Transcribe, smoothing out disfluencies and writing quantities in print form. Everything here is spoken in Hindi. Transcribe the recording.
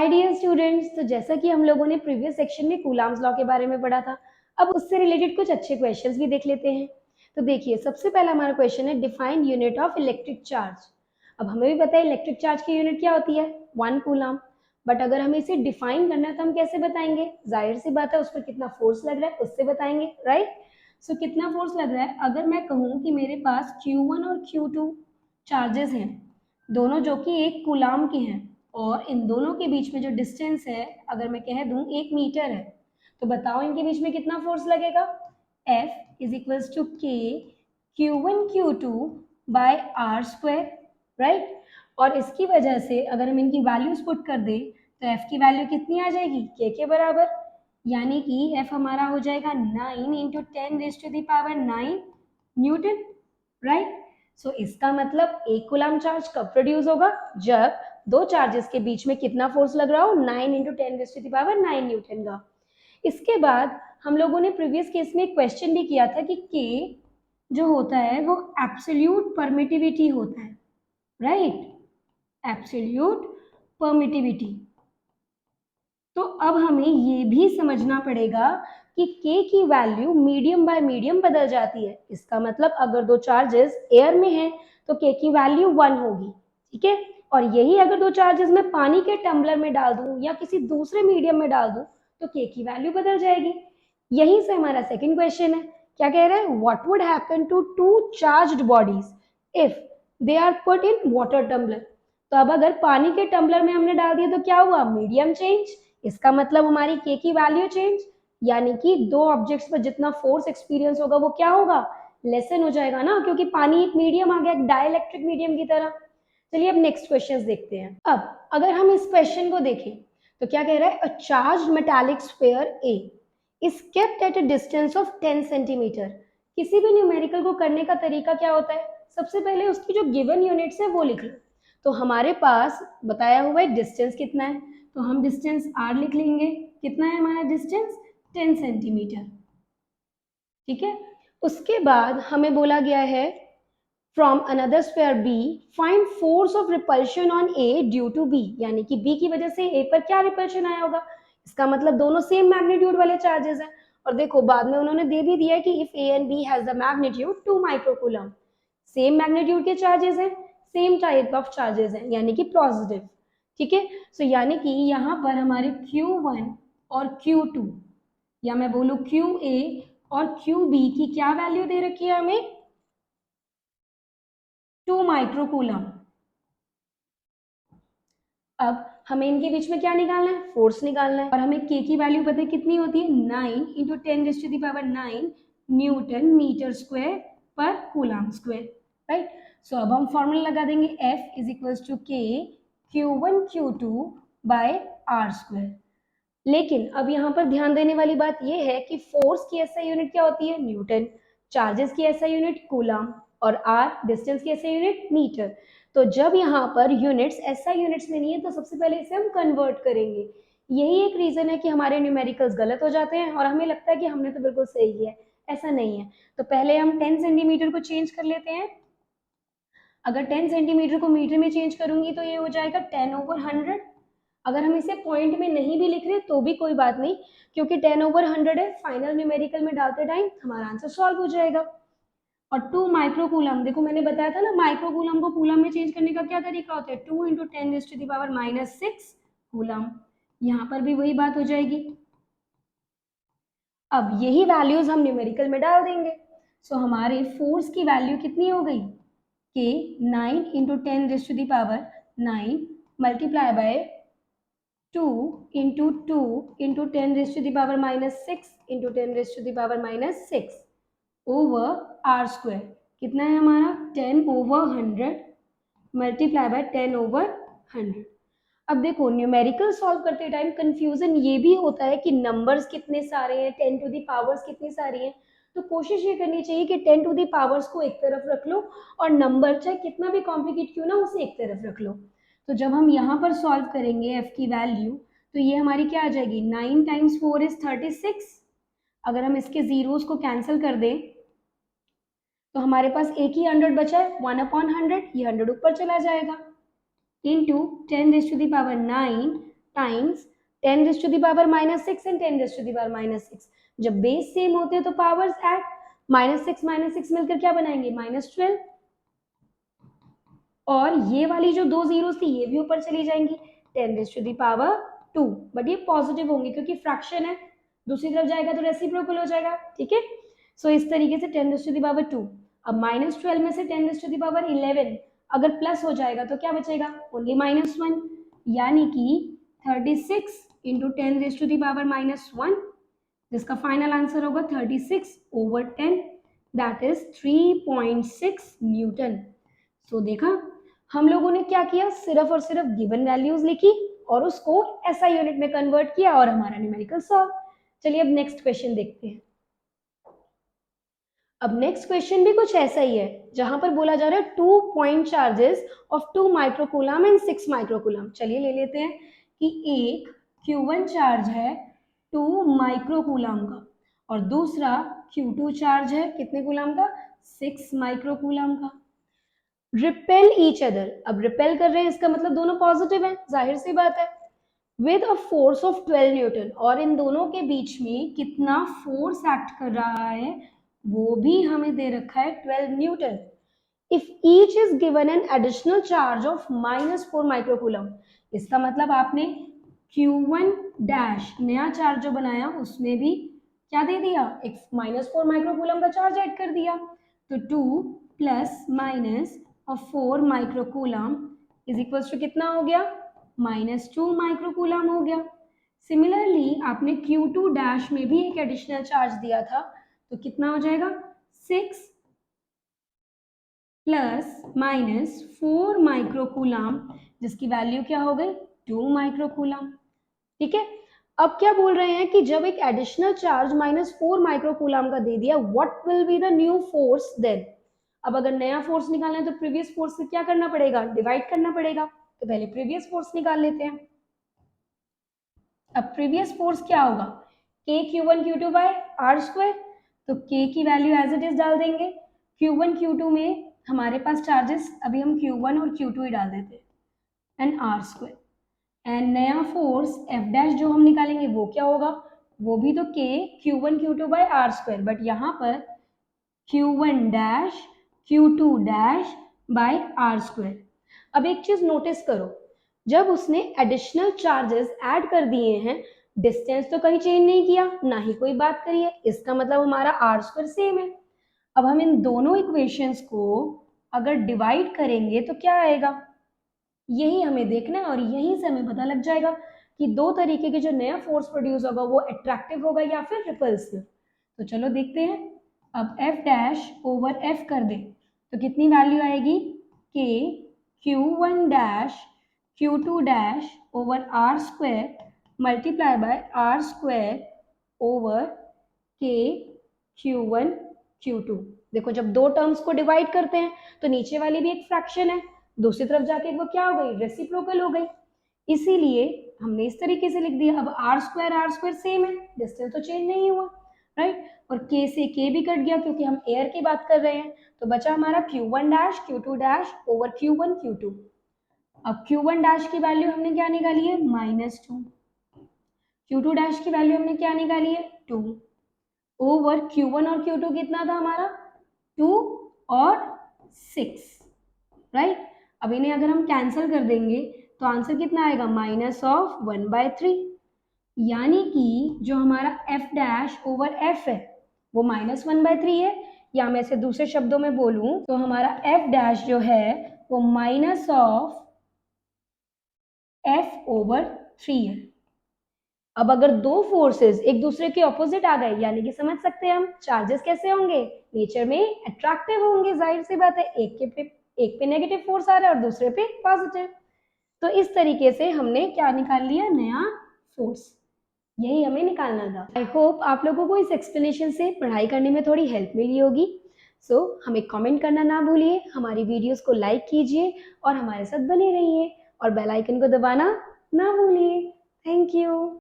हाय डियर स्टूडेंट्स, तो जैसा कि हम लोगों ने प्रीवियस सेक्शन में कूलाम्स लॉ के बारे में पढ़ा था, अब उससे रिलेटेड कुछ अच्छे क्वेश्चंस भी देख लेते हैं। तो देखिए, सबसे पहला हमारा क्वेश्चन है define unit of electric charge. अब हमें भी पता है इलेक्ट्रिक चार्ज की यूनिट क्या होती है, 1 कूलाम। बट अगर हमें इसे डिफाइन करना है तो हम कैसे बताएंगे? जाहिर सी बात है, उस पर कितना फोर्स लग रहा है उससे बताएंगे, राइट। सो कितना फोर्स लग रहा है, अगर मैं कहूँ कि मेरे पास Q1 और Q2 चार्जेस हैं, दोनों जो कि 1 कूलाम के हैं, और इन दोनों के बीच में जो डिस्टेंस है अगर मैं कह दूं 1 मीटर है, तो बताओ इनके बीच में कितना फोर्स लगेगा? F इज इक्वल्स टू के Q1 Q2 by R square, right. और इसकी वजह से अगर हम इनकी वैल्यूज पुट कर दें तो F की वैल्यू कितनी आ जाएगी? K के बराबर, यानी कि F हमारा हो जाएगा 9 इंटू 10⁻⁹ न्यूटन, राइट। सो इसका मतलब 1 कूलाम चार्ज कब प्रोड्यूस होगा? जब दो चार्जेस के बीच में कितना फोर्स लग रहा हो? 9 इंटू 10⁻⁹ न्यूटन का। इसके बाद हम लोगों ने प्रीवियस केस में एक क्वेश्चन भी किया था कि के जो होता है वो एब्सोल्यूट परमिटिविटी होता है, राइट, एब्सोल्यूट परमिटिविटी। तो अब हमें ये भी समझना पड़ेगा कि K की वैल्यू मीडियम बाय मीडियम बदल जाती है। इसका मतलब अगर दो चार्जेस एयर में हैं तो K की वैल्यू 1 होगी, ठीक है। और यही अगर दो चार्जेस मैं पानी के टम्बलर में डाल दूं या किसी दूसरे मीडियम में डाल दूं तो K की वैल्यू बदल जाएगी। यहीं से हमारा सेकंड क्वेश्चन है, क्या कह रहा है? What would happen to two charged bodies if they are put in water tumbler. तो अब अगर पानी के टम्बलर में हमने डाल दिया तो क्या हुआ? Medium change. इसका मतलब हमारी K की वैल्यू चेंज, यानी कि दो ऑब्जेक्ट्स पर जितना फोर्स एक्सपीरियंस होगा वो क्या होगा? लेसन हो जाएगा ना, क्योंकि पानी एक मीडियम आ गया, एक डाइलेक्ट्रिक मीडियम की तरह। चलिए अब नेक्स्ट क्वेश्चन देखते हैं। अब अगर हम इस क्वेश्चन को देखें तो क्या कह रहा है? A charged metallic sphere A is kept at a distance of 10 centimetre. किसी भी न्यूमेरिकल को करने का तरीका क्या होता है? सबसे पहले उसकी जो गिवन यूनिट्स है वो लिख लो। तो हमारे पास बताया हुआ है डिस्टेंस कितना है, तो हम डिस्टेंस r लिख लेंगे। कितना है हमारा डिस्टेंस? 10 सेंटीमीटर, ठीक है। उसके बाद हमें बोला गया है from another sphere B find force of repulsion on A due to B, यानी कि B की वजह से A पर क्या रिपल्शन आया होगा? इसका मतलब दोनों सेम मैग्नीट्यूड वाले चार्जेस हैं। और देखो बाद में उन्होंने दे भी दिया है कि if A and B has the magnitude 2 microcoulomb, same magnitude के चार्जेस हैं, सेम टाइप ऑफ चार्जेस हैं, यानी कि पॉजिटिव, ठीक है। सो यानी कि यहाँ पर हमारे Q1 और Q2 या मैं बोलूँ QA और QB की क्या वैल्यू दे रखी है हमें? 2 माइक्रोकूलम। अब हमें इनके बीच में क्या निकालना है? फोर्स निकालना है। और हमें K की वैल्यू पता है कितनी होती है? 9 इंटू 10⁻⁹ न्यूटन मीटर स्क्वायर पर कूलाम स्क्वायर, राइट। सो अब हम फॉर्मूला लगा देंगे, F is equals to K Q1 Q2 by R square. लेकिन अब यहाँ पर ध्यान देने वाली बात यह है कि फोर्स की एसआई यूनिट क्या होती है? न्यूटन। चार्जेस की एसआई यूनिट कूलाम, और आर डिस्टेंस की एसआई यूनिट मीटर। तो जब यहाँ पर यूनिट्स एसआई यूनिट्स में नहीं है तो सबसे पहले इसे हम कन्वर्ट करेंगे। यही एक रीजन है कि हमारे न्यूमेरिकल्स गलत हो जाते हैं और हमें लगता है कि हमने तो बिल्कुल सही किया है, ऐसा नहीं है। तो पहले हम 10 सेंटीमीटर को चेंज कर लेते हैं। अगर 10 सेंटीमीटर को मीटर में चेंज करूंगी तो ये हो जाएगा 10/100। अगर हम इसे पॉइंट में नहीं भी लिख रहे तो भी कोई बात नहीं, क्योंकि 10/100 है, फाइनल न्यूमेरिकल में डालते टाइम हमारा आंसर सॉल्व हो जाएगा। और 2 माइक्रोकूलम, देखो मैंने बताया था ना, माइक्रोकूलम को कूलम में चेंज करने का क्या तरीका होता है? 2 इंटू 10⁻⁻6 कूलम। यहाँ पर भी वही बात हो जाएगी। अब यही वैल्यूज हम न्यूमेरिकल में डाल देंगे। सो हमारे फोर्स की वैल्यू कितनी हो गई? कि 9 into 10⁻⁹ multiply by 2 into 2 into 10⁻⁻6 into 10⁻⁻6 over R square. कितना है हमारा? 10/100 मल्टीप्लाई बाय 10/100। अब देखो न्यूमेरिकल सॉल्व करते टाइम कंफ्यूजन ये भी होता है कि नंबर्स कितने सारे हैं, 10 टू दी पावर्स कितनी सारी हैं। तो कोशिश ये करनी चाहिए कि 10 टू दी पावर्स को एक तरफ रख लो और नंबर चाहे कितना भी कॉम्प्लिकेट क्यों ना उसे एक तरफ रख लो। तो जब हम यहाँ पर सॉल्व करेंगे f की वैल्यू तो ये हमारी क्या आ जाएगी? 9 टाइम्स 4 इज 36। अगर हम इसके जीरोस को कैंसिल कर दें तो हमारे पास एक ही 100 बचा है, 1/100, ये 100 ऊपर चला जाएगा, इंटू 10⁻⁹ टाइम्स 10⁻⁻6 एंड 10⁻⁻6। जब बेस सेम होते हैं तो पावर्स ऐड, -6 मिलकर क्या बनाएंगे, -12। और ये वाली जो दो जीरोस थी ये भी ऊपर चली जाएंगी, 10⁻², बट ये पॉजिटिव होंगे क्योंकि फ्रैक्शन है, दूसरी तरफ जाएगा तो रेसिप्रोकल हो जाएगा, ठीक है। सो इस तरीके से 10⁻²। अब -12 में से 10⁻11 अगर प्लस हो जाएगा तो क्या बचेगा, ओनली -1, यानी कि 36 इंटू 10⁻⁻1, जिसका फाइनल आंसर होगा 36/10, दैट इज 3.6 न्यूटन। तो देखा हम लोगों ने क्या किया, सिर्फ और सिर्फ गिवन वैल्यूज लिखी और उसको एसआई यूनिट में कन्वर्ट किया और हमारा न्यूमेरिकल सॉल्व। चलिए अब नेक्स्ट क्वेश्चन देखते हैं। अब नेक्स्ट क्वेश्चन भी कुछ ऐसा ही है, जहां पर बोला जा रहा है 2 point charges of 2 microcoulomb and 6 microcoulomb. चलिए ले लेते हैं कि एक Q1 चार्ज है 2 माइक्रोकूलम का और दूसरा Q2 चार्ज है कितने कूलम का, 6 माइक्रोकूलम का। रिपेल ईच अदर, अब रिपेल कर रहे हैं इसका मतलब दोनों पॉजिटिव हैं, जाहिर सी बात है, with a force of 12 Newton, और इन दोनों के बीच में कितना फोर्स एक्ट कर रहा है वो भी हमें दे रखा है 12 Newton. If each is given an additional charge of -4 microcoulomb, इसका मतलब आपने Q1 डैश नया चार्ज जो बनाया उसमें भी क्या दे दिया, एक -4 माइक्रोकूलम का चार्ज ऐड कर दिया, तो 2 + -4 माइक्रोकूलम इज इक्वल टू कितना हो गया, -2 माइक्रोकूलम हो गया। सिमिलरली आपने Q2 डैश में भी एक एडिशनल चार्ज दिया था, तो कितना हो जाएगा, 6 ± 4 माइक्रोकूलम, जिसकी वैल्यू क्या हो गई, 2 माइक्रोकूलम, ठीक है। अब क्या बोल रहे हैं कि जब एक एडिशनल चार्ज -4 माइक्रोकूलम का दे दिया, what will be the new force then. अब अगर नया फोर्स निकालना है तो प्रीवियस फोर्स से क्या करना पड़ेगा, डिवाइड करना पड़ेगा, तो पहले प्रीवियस फोर्स निकाल लेते हैं। अब प्रीवियस फोर्स क्या होगा, K Q1 Q2 R², तो K की वैल्यू एज इट इज डाल देंगे। Q1 Q2 में हमारे पास चार्जेस अभी हम Q1 और Q2 ही डाल देते हैं, एंड R², एंड नया फोर्स F डैश जो हम निकालेंगे वो क्या होगा, वो भी तो K Q1 Q2 R², but यहाँ पर Q1 dash Q2 dash R²। अब एक चीज नोटिस करो, जब उसने एडिशनल चार्जेस ऐड कर दिए हैं, डिस्टेंस तो कहीं चेंज नहीं किया, ना ही कोई बात करी है, इसका मतलब हमारा R² सेम है। अब हम इन दोनों इक्वेशंस को अगर डिवाइड करेंगे तो क्या आएगा, यही हमें देखना है और यहीं से हमें पता लग जाएगा कि दो तरीके के जो नया फोर्स प्रोड्यूस होगा वो अट्रैक्टिव होगा या फिर रिपल्सिव। तो चलो देखते हैं। अब F डैश ओवर F कर दे तो कितनी वैल्यू आएगी, K Q1 dash Q2 dash over R² multiply by R² over K Q1 Q2। देखो जब दो टर्म्स को डिवाइड करते हैं तो नीचे वाली भी एक फ्रैक्शन है, दूसरी तरफ जाके वो क्या हो गई, रेसिप्रोकल हो गई, इसीलिए हमने इस तरीके से लिख दिया। अब R² सेम है, डिस्टेंस तो चेंज नहीं हुआ, राइट, और K से K भी कट गया क्योंकि हम एयर की बात कर रहे हैं, तो बचा हमारा Q1 dash Q2 dash over Q1 Q2। अब Q1 डैश की वैल्यू हमने क्या निकाली है, -2, Q2 डैश की वैल्यू हमने क्या निकाली है, 2, ओवर Q1 और Q2 कितना था हमारा, 2 और 6, राइट। अब इन्हें अगर हम कैंसिल कर देंगे तो आंसर कितना आएगा, -1/3, यानी कि जो हमारा F डैश ओवर F है वो -1/3 है, या मैं इसे दूसरे शब्दों में बोलूं तो हमारा F डैश जो है वो -F/3 है। अब अगर दो फोर्सेस एक दूसरे के ऑपोजिट आ गए, यानी कि समझ सकते हैं हम चार्जेस कैसे होंगे, नेचर में अट्रैक्टिव होंगे, जाहिर सी बात है, एक पे नेगेटिव फोर्स आ रहा है और दूसरे पे पॉजिटिव, तो इस तरीके से हमने क्या निकाल लिया, नया फोर्स, यही हमें निकालना था। आई होप आप लोगों को इस एक्सप्लेनेशन से पढ़ाई करने में थोड़ी हेल्प मिली होगी। सो हमें कमेंट करना ना भूलिए, हमारी वीडियोस को लाइक कीजिए और हमारे साथ बने रहिए और बेल आइकन को दबाना ना भूलिए। Thank you.